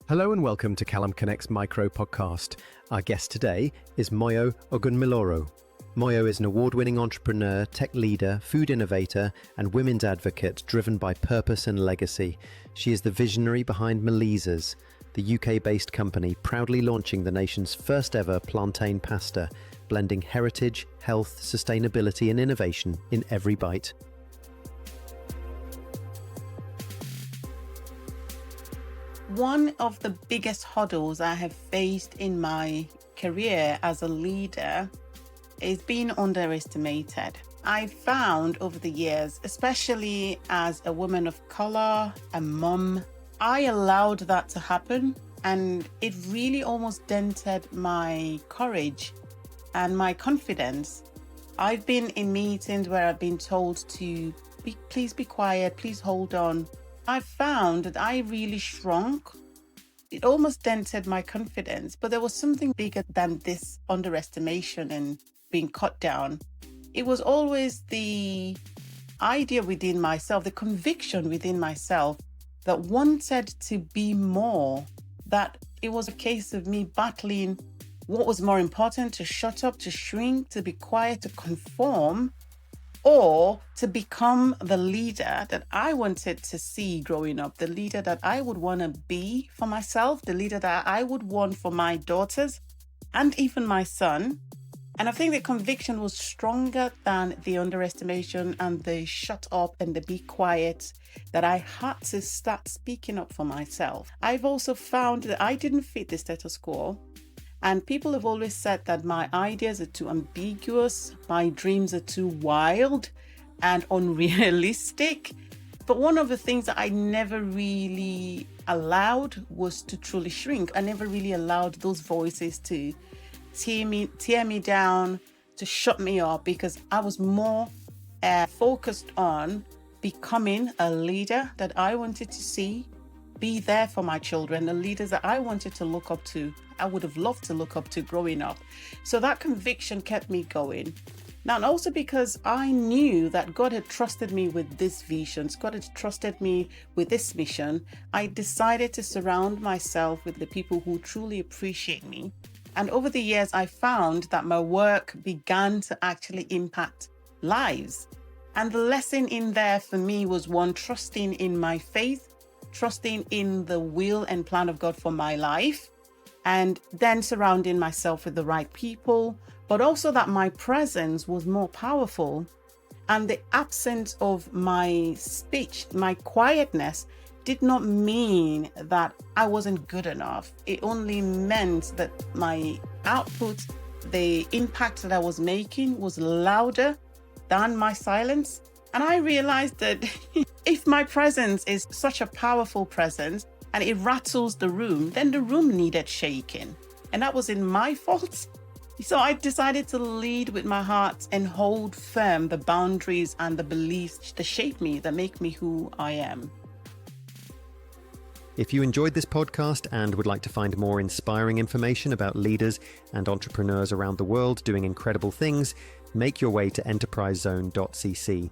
Hello and welcome to Callum Connect's Micro Podcast. Our guest today is Moyo Ogunmiloro. Moyo is an award-winning entrepreneur, tech leader, food innovator, and women's advocate driven by purpose and legacy. She is the visionary behind Malisa's, the UK-based company proudly launching the nation's first ever plantain pasta, blending heritage, health, sustainability, and innovation in every bite. One of the biggest hurdles I have faced in my career as a leader is being underestimated. I found over the years, especially as a woman of color, a mum, I allowed that to happen, and it really almost dented my courage and my confidence. I've been in meetings where I've been told to please be quiet, please hold on. I found that I really shrunk. It almost dented my confidence, but there was something bigger than this underestimation and being cut down. It was always the idea within myself, the conviction within myself that wanted to be more, that it was a case of me battling what was more important, to shut up, to shrink, to be quiet, to conform, or to become the leader that I wanted to see growing up, the leader that I would want to be for myself, the leader that I would want for my daughters and even my son. And I think the conviction was stronger than the underestimation and the shut up and the be quiet, that I had to start speaking up for myself. I've also found that I didn't fit the status quo. And people have always said that my ideas are too ambiguous, my dreams are too wild and unrealistic. But one of the things that I never really allowed was to truly shrink. I never really allowed those voices to tear me down, to shut me up, because I was more focused on becoming a leader that I wanted to see, be there for my children, the leaders that I wanted to look up to. I would have loved to look up to growing up. So that conviction kept me going. Now, and also because I knew that God had trusted me with these visions, God had trusted me with this mission, I decided to surround myself with the people who truly appreciate me. And over the years, I found that my work began to actually impact lives. And the lesson in there for me was one, trusting in my faith, trusting in the will and plan of God for my life, and then surrounding myself with the right people, but also that my presence was more powerful. And the absence of my speech, my quietness, did not mean that I wasn't good enough. It only meant that my output, the impact that I was making, was louder than my silence. And I realized that if my presence is such a powerful presence and it rattles the room, then the room needed shaking. And that wasn't my fault. So I decided to lead with my heart and hold firm the boundaries and the beliefs that shape me, that make me who I am. If you enjoyed this podcast and would like to find more inspiring information about leaders and entrepreneurs around the world doing incredible things, make your way to enterprisezone.cc.